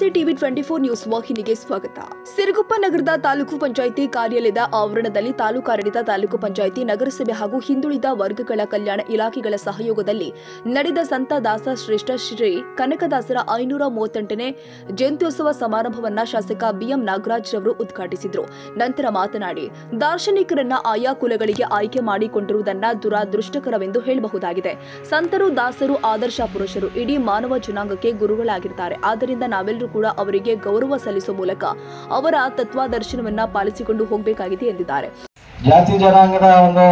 ನಮಸ್ತೆ TV 24 news ವಾಹಿನಿಗೆ ಸ್ವಾಗತ. ಸಿರುಗುಪ್ಪ ನಗರದ ತಾಲೂಕು ಪಂಚಾಯಿತಿ ಕಾರ್ಯಾಲಯದ ಆವರಣದಲ್ಲಿ ತಾಲೂಕಾಡಳಿತ, ತಾಲೂಕು ಪಂಚಾಯಿತಿ, ನಗರಸಭೆ ಹಾಗೂ ಹಿಂದುಳಿದ ವರ್ಗಗಳ ಕಲ್ಯಾಣ ಇಲಾಖೆಗಳ ಸಹಯೋಗದಲ್ಲಿ ನಡೆದ ಸಂತ ದಾಸ ಶ್ರೇಷ್ಠ ಶ್ರೀ ಕನಕದಾಸರ 538ನೇ ಜಯಂತ್ಯೋತ್ಸವ ಸಮಾರಂಭವನ್ನು ಶಾಸಕ ಬಿಎಂ ನಾಗರಾಜ್ ರವರು ಉದ್ಘಾಟಿಸಿದರು. ನಂತರ ಮಾತನಾಡಿ, ದಾರ್ಶನಿಕರನ್ನ ಆಯಾ ಕುಲಗಳಿಗೆ ಆಯ್ಕೆ ಮಾಡಿಕೊಂಡಿರುವುದನ್ನು ದುರಾದೃಷ್ಟಕರವೆಂದು ಹೇಳಬಹುದಾಗಿದೆ. ಸಂತರು, ದಾಸರು ಆದರ್ಶ ಪುರುಷರು, ಇಡೀ ಮಾನವ ಜನಾಂಗಕ್ಕೆ ಗುರುಗಳಾಗಿದ್ದಾರೆ. ಆದ್ದರಿಂದ ನಾವೆಲ್ಲರೂ ಕೂಡ ಅವರಿಗೆ ಗೌರವ ಸಲ್ಲಿಸುವ ಮೂಲಕ ಅವರ ತತ್ವಾದರ್ಶನವನ್ನ ಪಾಲಿಸಿಕೊಂಡು ಹೋಗಬೇಕಾಗಿದೆ ಎಂದಿದ್ದಾರೆ. ಜಾತಿ ಜನಾಂಗದ ಒಂದು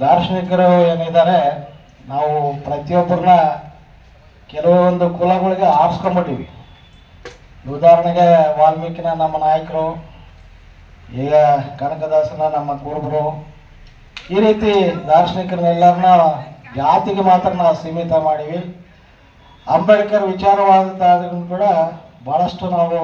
ದಾರ್ಶನಿಕರು ಏನಿದ್ದಾರೆ, ನಾವು ಪ್ರತಿಯೊಬ್ಬರನ್ನ ಕೆಲವೊಂದು ಕುಲಗಳಿಗೆ ಆರಿಸ್ಕೊಂಡ್ಬಿಟ್ಟಿವಿ. ಉದಾಹರಣೆಗೆ ವಾಲ್ಮೀಕಿನ ನಮ್ಮ ನಾಯಕರು, ಈಗ ಕನಕದಾಸನ ನಮ್ಮ ಕುರುಬರು, ಈ ರೀತಿ ದಾರ್ಶನಿಕರನ್ನೆಲ್ಲರನ್ನ ಜಾತಿಗೆ ಮಾತ್ರ ನಾವು ಸೀಮಿತ ಮಾಡಿವಿ. ಅಂಬೇಡ್ಕರ್ ವಿಚಾರವಾದದ್ದಾದ್ರೂ ಕೂಡ ಭಾಳಷ್ಟು ನಾವು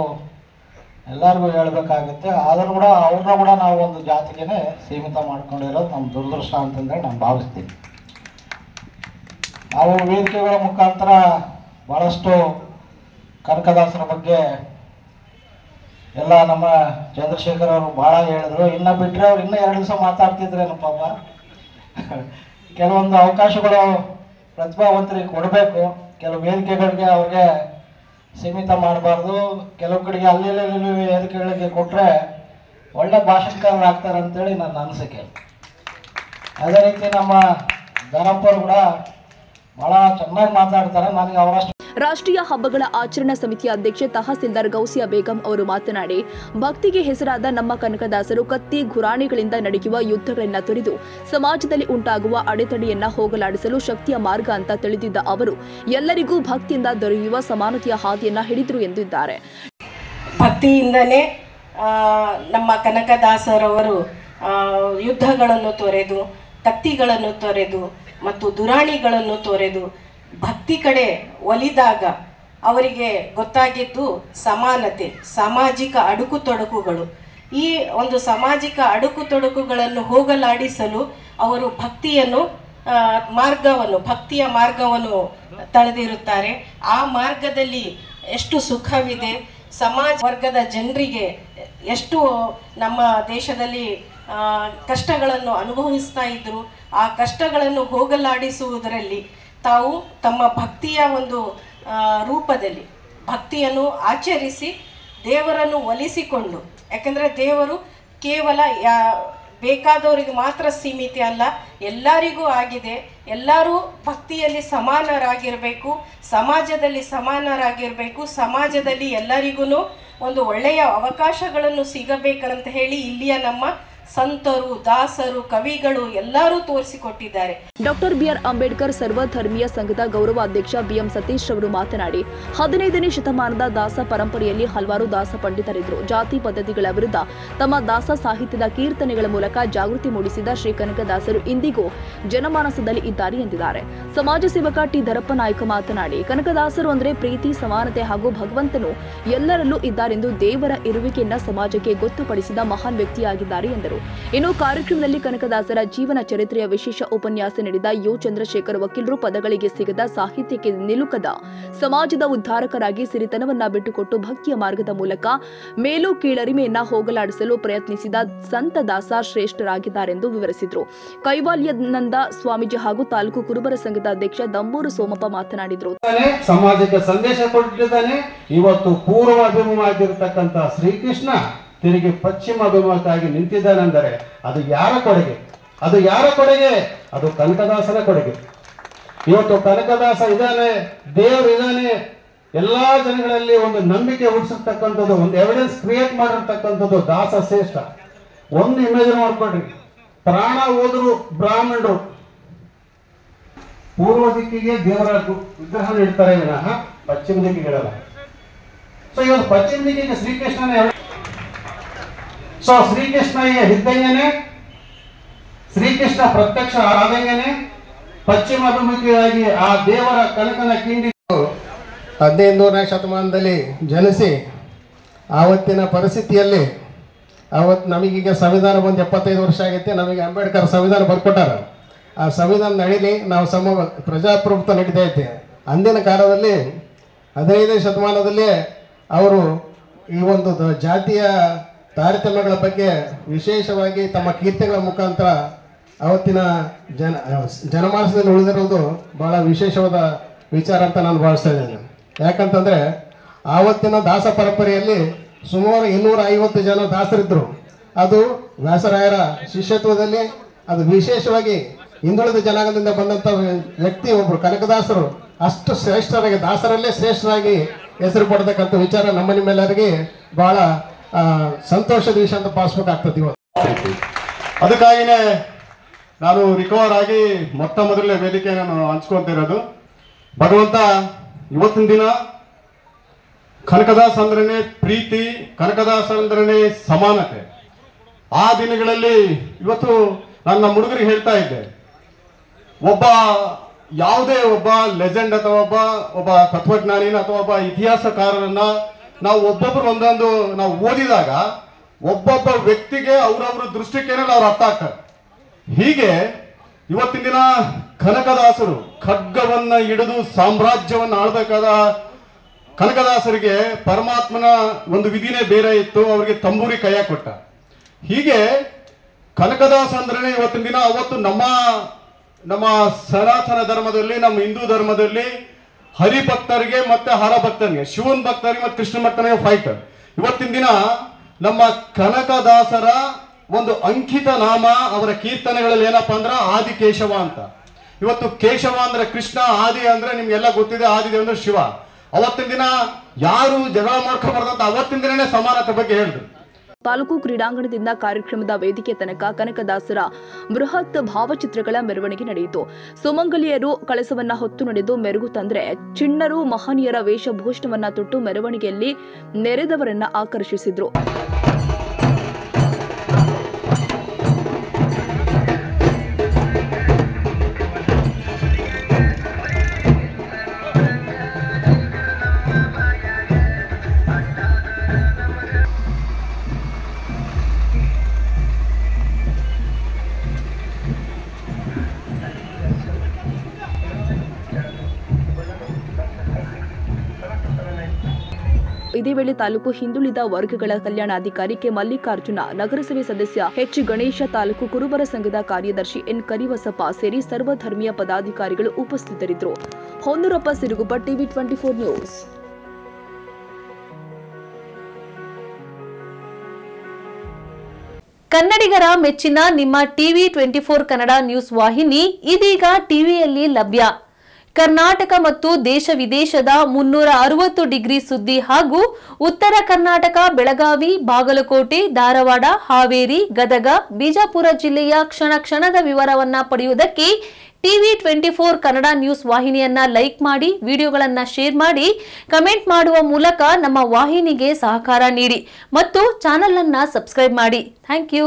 ಎಲ್ಲರಿಗೂ ಹೇಳಬೇಕಾಗುತ್ತೆ. ಆದರೂ ಕೂಡ ಅವ್ರನ್ನ ಕೂಡ ನಾವು ಒಂದು ಜಾತಿಗೆ ಸೀಮಿತ ಮಾಡ್ಕೊಂಡಿರೋದು ನಮ್ಮ ದುರದೃಷ್ಟ ಅಂತಂದರೆ ನಾನು ಭಾವಿಸ್ತೀನಿ. ನಾವು ವೇದಿಕೆಗಳ ಮುಖಾಂತರ ಭಾಳಷ್ಟು ಕನಕದಾಸರ ಬಗ್ಗೆ ಎಲ್ಲ ನಮ್ಮ ಚಂದ್ರಶೇಖರ್ ಅವರು ಭಾಳ ಹೇಳಿದ್ರು. ಇನ್ನು ಬಿಟ್ಟರೆ ಅವ್ರು ಇನ್ನೂ 2 ದಿವಸ ಮಾತಾಡ್ತಿದ್ರೇನಪ್ಪ. ಕೆಲವೊಂದು ಅವಕಾಶಗಳು ಪ್ರತಿಭಾವಂತರಿಗೆ ಕೊಡಬೇಕು. ಕೆಲವು ವೇದಿಕೆಗಳಿಗೆ ಅವ್ರಿಗೆ ಸೀಮಿತ ಮಾಡಬಾರ್ದು. ಕೆಲವು ಕಡೆಗೆ ಅಲ್ಲಿ ವೇದಿಕೆಗಳಿಗೆ ಕೊಟ್ಟರೆ ಒಳ್ಳೆ ಭಾಷಣಕಾರರಾಗ್ತಾರೆ ಅಂತೇಳಿ ನನ್ನ ಅನಿಸಿಕೆ. ಅದೇ ರೀತಿ ನಮ್ಮ ಧರಪ್ಪರು ಕೂಡ ಭಾಳ ಚೆನ್ನಾಗಿ ಮಾತಾಡ್ತಾರೆ. ನನಗೆ ಅವರಷ್ಟು. ರಾಷ್ಟ್ರೀಯ ಹಬ್ಬಗಳ ಆಚರಣಾ ಸಮಿತಿಯ ಅಧ್ಯಕ್ಷೆ ತಹಸೀಲ್ದಾರ್ ಗೌಸಿಯಾ ಬೇಗಂ ಅವರು ಮಾತನಾಡಿ, ಭಕ್ತಿಗೆ ಹೆಸರಾದ ನಮ್ಮ ಕನಕದಾಸರು ಕತ್ತಿ ಗುರಾಣಿಗಳಿಂದ ನಡೆಯುವ ಯುದ್ಧಗಳನ್ನು ತೊರೆದು ಸಮಾಜದಲ್ಲಿ ಉಂಟಾಗುವ ಅಡೆತಡೆಯನ್ನ ಹೋಗಲಾಡಿಸಲು ಶಕ್ತಿಯ ಮಾರ್ಗ ಅಂತ ತಿಳಿದಿದ್ದ ಅವರು ಎಲ್ಲರಿಗೂ ಭಕ್ತಿಯಿಂದ ದೊರೆಯುವ ಸಮಾನತೆಯ ಹಾದಿಯನ್ನ ಹಿಡಿದರು ಎಂದಿದ್ದಾರೆ. ಭಕ್ತಿಯಿಂದನೇ ನಮ್ಮ ಕನಕದಾಸರವರು ಯುದ್ಧಗಳನ್ನು ತೊರೆದು, ಕತ್ತಿಗಳನ್ನು ತೊರೆದು ಮತ್ತು ದುರಾಣಿಗಳನ್ನು ತೊರೆದು ಭಕ್ತಿ ಕಡೆ ಒಲಿದಾಗ ಅವರಿಗೆ ಗೊತ್ತಾಗಿದ್ದು ಸಮಾನತೆ, ಸಾಮಾಜಿಕ ಅಡುಕುತೊಡಕುಗಳು. ಈ ಒಂದು ಸಾಮಾಜಿಕ ಅಡುಕುತೊಡಕುಗಳನ್ನು ಹೋಗಲಾಡಿಸಲು ಅವರು ಭಕ್ತಿಯ ಮಾರ್ಗವನ್ನು ತಳೆದಿರುತ್ತಾರೆ. ಆ ಮಾರ್ಗದಲ್ಲಿ ಎಷ್ಟು ಸುಖವಿದೆ, ಸಮಾಜ ವರ್ಗದ ಜನರಿಗೆ ಎಷ್ಟು ನಮ್ಮ ದೇಶದಲ್ಲಿ ಕಷ್ಟಗಳನ್ನು ಅನುಭವಿಸ್ತಾ ಇದ್ದರು. ಆ ಕಷ್ಟಗಳನ್ನು ಹೋಗಲಾಡಿಸುವುದರಲ್ಲಿ ತಾವು ತಮ್ಮ ಭಕ್ತಿಯ ಒಂದು ರೂಪದಲ್ಲಿ ಭಕ್ತಿಯನ್ನು ಆಚರಿಸಿ ದೇವರನ್ನು ಒಲಿಸಿಕೊಂಡು, ಯಾಕಂದರೆ ದೇವರು ಕೇವಲ ಬೇಕಾದವರಿಗೆ ಮಾತ್ರ ಸೀಮಿತ ಅಲ್ಲ, ಎಲ್ಲರಿಗೂ ಆಗಿದೆ. ಎಲ್ಲರೂ ಭಕ್ತಿಯಲ್ಲಿ ಸಮಾನರಾಗಿರಬೇಕು, ಸಮಾಜದಲ್ಲಿ ಸಮಾನರಾಗಿರಬೇಕು, ಸಮಾಜದಲ್ಲಿ ಎಲ್ಲರಿಗೂ ಒಂದು ಒಳ್ಳೆಯ ಅವಕಾಶಗಳನ್ನು ಸಿಗಬೇಕಂತ ಹೇಳಿ ಇಲ್ಲಿಯ ನಮ್ಮ ಸಂತರು, ದಾಸರು, ಕವಿಗಳು ಎಲ್ಲರೂ ತೋರಿಸಿಕೊಟ್ಟಿದ್ದಾರೆ. ಡಾಕ್ಟರ್ ಬಿಆರ್ ಅಂಬೇಡ್ಕರ್ ಸರ್ವಧರ್ಮೀಯ ಸಂಘದ ಗೌರವಾಧ್ಯಕ್ಷ ಬಿಎಂ ಸತೀಶ್ ರವರು ಮಾತನಾಡಿ, 15ನೇ ಶತಮಾನದ ದಾಸ ಪರಂಪರೆಯಲ್ಲಿ ಹಲವಾರು ದಾಸ ಪಂಡಿತರಿದ್ದರು. ಜಾತಿ ಪದ್ಧತಿಗಳ ವಿರುದ್ಧ ತಮ್ಮ ದಾಸ ಸಾಹಿತ್ಯದ ಕೀರ್ತನೆಗಳ ಮೂಲಕ ಜಾಗೃತಿ ಮೂಡಿಸಿದ ಶ್ರೀ ಕನಕದಾಸರು ಇಂದಿಗೂ ಜನಮಾನಸದಲ್ಲಿ ಇದ್ದಾರೆ ಎಂದಿದ್ದಾರೆ. ಸಮಾಜ ಸೇವಕ ಟಿ ಧರಪ್ಪ ನಾಯ್ಕ ಮಾತನಾಡಿ, ಕನಕದಾಸರು ಅಂದರೆ ಪ್ರೀತಿ, ಸಮಾನತೆ ಹಾಗೂ ಭಗವಂತನು ಎಲ್ಲರಲ್ಲೂ ಇದ್ದಾರೆಂದು ದೇವರ ಇರುವಿಕೆಯನ್ನ ಸಮಾಜಕ್ಕೆ ಗೊತ್ತುಪಡಿಸಿದ ಮಹಾನ್ ವ್ಯಕ್ತಿಯಾಗಿದ್ದಾರೆ ಎಂದರು. ಇನ್ನು ಕಾರ್ಯಕ್ರಮದಲ್ಲಿ ಕನಕದಾಸರ ಜೀವನ ಚರಿತ್ರೆಯ ವಿಶೇಷ ಉಪನ್ಯಾಸ ನೀಡಿದ ಯು ಚಂದ್ರಶೇಖರ್ ವಕೀಲರು, ಪದಗಳಿಗೆ ಸಿಗದ, ಸಾಹಿತ್ಯಕ್ಕೆ ನಿಲುಕದ, ಸಮಾಜದ ಉದ್ಧಾರಕರಾಗಿ ಸಿರಿತನವನ್ನ ಬಿಟ್ಟುಕೊಟ್ಟು ಭಕ್ತಿಯ ಮಾರ್ಗದ ಮೂಲಕ ಮೇಲು ಕೀಳರಿಮೆಯನ್ನ ಹೋಗಲಾಡಿಸಲು ಪ್ರಯತ್ನಿಸಿದ ಸಂತ ದಾಸ ಶ್ರೇಷ್ಠರಾಗಿದ್ದಾರೆಂದು ವಿವರಿಸಿದರು. ಕೈವಾಲ್ಯಾನಂದ ಸ್ವಾಮೀಜಿ ಹಾಗೂ ತಾಲೂಕು ಕುರುಬರ ಸಂಘದ ಅಧ್ಯಕ್ಷ ದಮ್ಮೂರು ಸೋಮಪ್ಪ ಮಾತನಾಡಿದರು. ಸಮಾಜಕ್ಕೆ ಸಂದೇಶ ಕೊಟ್ಟಿದ್ದಾನೆ. ಇವತ್ತು ಪೂರ್ವ ಅಭಿಮುಖವಾಗಿರತಕ್ಕಂಥ ಶ್ರೀಕೃಷ್ಣ ತಿರುಗಿ ಪಶ್ಚಿಮ ಅಭಿಮುಖವಾಗಿ ನಿಂತಿದ್ದಾನೆಂದರೆ ಅದು ಯಾರ ಕೊಡುಗೆ? ಅದು ಕನಕದಾಸನ ಕೊಡುಗೆ. ಇವತ್ತು ಕನಕದಾಸ ಇದ್ದಾನೆ, ದೇವರು ಇದ್ದಾನೆ, ಎಲ್ಲಾ ಜನಗಳಲ್ಲಿ ಒಂದು ನಂಬಿಕೆ ಹುಟ್ಟಿಸತಕ್ಕಂಥದ್ದು, ಒಂದು ಎವಿಡೆನ್ಸ್ ಕ್ರಿಯೇಟ್ ಮಾಡಿರ್ತಕ್ಕಂಥದ್ದು ದಾಸ ಶ್ರೇಷ್ಠ. ಒಂದು ಇಮೇಜ್ ಮಾಡ್ಕೊಡ್ರಿ, ಪ್ರಾಣ ಹೋದ್ರು ಬ್ರಾಹ್ಮಣರು ಪೂರ್ವ ದಿಕ್ಕಿಗೆ ದೇವರ ವಿಗ್ರಹ ಇಡ್ತಾರೆ ವಿನಃ ಪಶ್ಚಿಮ ದಿಕ್ಕಿಗಿಡಲ್ಲ. ಸೊ ಇವತ್ತು ಪಶ್ಚಿಮ ದಿಕ್ಕಿಗೆ ಶ್ರೀಕೃಷ್ಣನೇ, ಸೊ ಶ್ರೀಕೃಷ್ಣ ಇದ್ದಂಗೆನೆ, ಶ್ರೀಕೃಷ್ಣ ಪ್ರತ್ಯಕ್ಷ ಆದಂಗೆನೆ ಪಶ್ಚಿಮ ಅಭಿಮುಖಿಯಾಗಿ ಆ ದೇವರ ಕನಕನ ಕಿಂಡಿ 15ನೇ ಶತಮಾನದಲ್ಲಿ ಜನಿಸಿ ಆವತ್ತಿನ ಪರಿಸ್ಥಿತಿಯಲ್ಲಿ ಅವತ್ತು ನಮಗೀಗ ಸಂವಿಧಾನ ಬಂದು 75 ವರ್ಷ ಆಗೈತೆ. ನಮಗೆ ಅಂಬೇಡ್ಕರ್ ಸಂವಿಧಾನ ಬರ್ಕೊಟ್ಟಾರ. ಆ ಸಂವಿಧಾನ ನಡೀಲಿ ನಾವು ಪ್ರಜಾಪ್ರಭುತ್ವ ನಡೀತಾ ಐತೆ. ಅಂದಿನ ಕಾಲದಲ್ಲಿ 15ನೇ ಶತಮಾನದಲ್ಲಿ ಅವರು ಈ ಒಂದು ಜಾತಿಯ ತಾರತಮ್ಯಗಳ ಬಗ್ಗೆ ವಿಶೇಷವಾಗಿ ತಮ್ಮ ಕೀರ್ತನೆಗಳ ಮುಖಾಂತರ ಅವತ್ತಿನ ಜನಮಾನಸದಲ್ಲಿ ಉಳಿದಿರೋದು ಬಹಳ ವಿಶೇಷವಾದ ವಿಚಾರ ಅಂತ ನಾನು ಭಾವಿಸ್ತಾ ಇದ್ದೇನೆ. ಯಾಕಂತಂದರೆ ಆವತ್ತಿನ ದಾಸ ಪರಂಪರೆಯಲ್ಲಿ ಸುಮಾರು 250 ಜನ ದಾಸರಿದ್ದರು. ಅದು ವ್ಯಾಸರಾಯರ ಶಿಷ್ಯತ್ವದಲ್ಲಿ ಅದು ವಿಶೇಷವಾಗಿ ಹಿಂದುಳಿದ ಜನಾಂಗದಿಂದ ಬಂದಂಥ ವ್ಯಕ್ತಿ ಒಬ್ಬರು ಕನಕದಾಸರು ಅಷ್ಟು ಶ್ರೇಷ್ಠರಾಗಿ ದಾಸರಲ್ಲೇ ಶ್ರೇಷ್ಠರಾಗಿ ಹೆಸರು ಪಡೆದಕ್ಕಂಥ ವಿಚಾರ ನಮ್ಮ ನಿಮ್ಮೆಲ್ಲರಿಗೆ ಬಹಳ ಸಂತೋಷದ ವಿಷಯ ಅಂತ ಭಾವಿಸ್ಬೇಕಾಗ್ತದೆ ಇವತ್ತು. ಅದಕ್ಕಾಗಿಯೇ ನಾನು ರಿಕವರ್ ಆಗಿ ಮೊದಲನೇ ವೇದಿಕೆ ನಾನು ಹಂಚ್ಕೊಳ್ತಾ ಇರೋದು. ಭಗವಂತ ಇವತ್ತಿನ ದಿನ ಕನಕದಾಸ ಅಂದ್ರೇ ಪ್ರೀತಿ, ಕನಕದಾಸ ಅಂದ್ರೇ ಸಮಾನತೆ. ಆ ದಿನಗಳಲ್ಲಿ ಇವತ್ತು ನಾನು ನಮ್ಮ ಹುಡುಗರಿಗೆ ಹೇಳ್ತಾ ಇದ್ದೆ, ಯಾವುದೇ ಒಬ್ಬ ಲೆಜೆಂಡ್ ಅಥವಾ ಒಬ್ಬ ತತ್ವಜ್ಞಾನಿನ ಅಥವಾ ಒಬ್ಬ ಇತಿಹಾಸಕಾರರನ್ನ ನಾವು ಒಬ್ಬೊಬ್ಬರು ಒಂದೊಂದು ನಾವು ಓದಿದಾಗ ಒಬ್ಬೊಬ್ಬ ವ್ಯಕ್ತಿಗೆ ಅವರವ್ರ ದೃಷ್ಟಿಕೋನಲ್ಲಿ ಅವ್ರು ಅರ್ಥ ಆಗ್ತಾರೆ. ಹೀಗೆ ಇವತ್ತಿನ ದಿನ ಕನಕದಾಸರು ಖಡ್ಗವನ್ನ ಹಿಡಿದು ಸಾಮ್ರಾಜ್ಯವನ್ನು ಆಳ್ಬೇಕಾದ ಕನಕದಾಸರಿಗೆ ಪರಮಾತ್ಮನ ಒಂದು ವಿಧಿನೇ ಬೇರೆ ಇತ್ತು, ಅವರಿಗೆ ತಂಬೂರಿ ಕೈಯ ಕೊಟ್ಟ. ಹೀಗೆ ಕನಕದಾಸ ಅಂದ್ರೆ ಇವತ್ತಿನ ದಿನ ಅವತ್ತು ನಮ್ಮ ಸನಾತನ ಧರ್ಮದಲ್ಲಿ, ನಮ್ಮ ಹಿಂದೂ ಧರ್ಮದಲ್ಲಿ ಹರಿಭಕ್ತರಿಗೆ ಮತ್ತೆ ಹರಭಕ್ತರಿಗೆ, ಶಿವನ್ ಭಕ್ತರಿಗೆ ಮತ್ತು ಕೃಷ್ಣ ಭಕ್ತರಿಗೆ ಫೈಟ್. ಇವತ್ತಿನ ದಿನ ನಮ್ಮ ಕನಕದಾಸರ ಒಂದು ಅಂಕಿತ ನಾಮ ಅವರ ಕೀರ್ತನೆಗಳಲ್ಲಿ ಏನಪ್ಪಾ ಅಂದ್ರೆ ಆದಿಕೇಶವ ಅಂತ. ಇವತ್ತು ಕೇಶವ ಅಂದ್ರೆ ಕೃಷ್ಣ, ಆದಿ ಅಂದ್ರೆ ನಿಮ್ಗೆಲ್ಲ ಗೊತ್ತಿದೆ, ಆದಿದೇವ ಅಂದ್ರೆ ಶಿವ. ಅವತ್ತಿನ ದಿನ ಯಾರು ಜಗಳ ಮಾಡ್ಕೊಬಾರ್ದಂತ ಅವತ್ತಿನ ದಿನನೇ ಸಮಾನತೆ ಬಗ್ಗೆ ಹೇಳಿದ್ರು. ತಾಲೂಕು ಕ್ರೀಡಾಂಗಣದಿಂದ ಕಾರ್ಯಕ್ರಮದ ವೇದಿಕೆ ತನಕ ಕನಕದಾಸರ ಬೃಹತ್ ಭಾವಚಿತ್ರಗಳ ಮೆರವಣಿಗೆ ನಡೆಯಿತು. ಸುಮಂಗಲಿಯರು ಕಳಸವನ್ನ ಹೊತ್ತು ನಡೆದು ಮೆರುಗು ತಂದ್ರೆ, ಚಿಣ್ಣರು ಮಹನೀಯರ ವೇಷಭೂಷಣವನ್ನ ತೊಟ್ಟು ಮೆರವಣಿಗೆಯಲ್ಲಿ ನೆರೆದವರನ್ನ ಆಕರ್ಷಿಸಿದ್ರು. ಇದೇ ವೇಳೆ ತಾಲೂಕು ಹಿಂದುಳಿದ ವರ್ಗಗಳ ಕಲ್ಯಾಣಾಧಿಕಾರಿ ಕೆ ಮಲ್ಲಿಕಾರ್ಜುನ, ನಗರಸಭೆ ಸದಸ್ಯ ಎಚ್ ಗಣೇಶ, ತಾಲೂಕು ಕುರುಬರ ಸಂಘದ ಕಾರ್ಯದರ್ಶಿ ಎನ್ ಕರಿವಸಪ್ಪ ಸೇರಿ ಸರ್ವಧರ್ಮೀಯ ಪದಾಧಿಕಾರಿಗಳು ಉಪಸ್ಥಿತರಿದ್ದರು. Honnurappa Siruguppa, TV 24 news. ಕನ್ನಡಿಗರ ಮೆಚ್ಚಿನ ನಿಮ್ಮ ಟಿವಿ 24 ಕನ್ನಡ ನ್ಯೂಸ್ ವಾಹಿನಿ ಇದೀಗ ಟಿವಿಯಲ್ಲಿ ಲಭ್ಯ. ಕರ್ನಾಟಕ ಮತ್ತು ದೇಶ ವಿದೇಶದ 360 ಡಿಗ್ರಿ ಸುದ್ದಿ ಹಾಗೂ ಉತ್ತರ ಕರ್ನಾಟಕ, ಬೆಳಗಾವಿ, ಬಾಗಲಕೋಟೆ, ಧಾರವಾಡ, ಹಾವೇರಿ, ಗದಗ, ಬಿಜಾಪುರ ಜಿಲ್ಲೆಯ ಕ್ಷಣ ಕ್ಷಣದ ವಿವರವನ್ನ ಪಡೆಯುವುದಕ್ಕೆ ಟಿವಿ 24 ಕನ್ನಡ ನ್ಯೂಸ್ ವಾಹಿನಿಯನ್ನ ಲೈಕ್ ಮಾಡಿ, ವಿಡಿಯೋಗಳನ್ನ ಶೇರ್ ಮಾಡಿ, ಕಮೆಂಟ್ ಮಾಡುವ ಮೂಲಕ ನಮ್ಮ ವಾಹಿನಿಗೆ ಸಹಕಾರ ನೀಡಿ ಮತ್ತು ಚಾನೆಲ್ ಅನ್ನ ಸಬ್ಸ್ಕ್ರೈಬ್ ಮಾಡಿ. Thank you.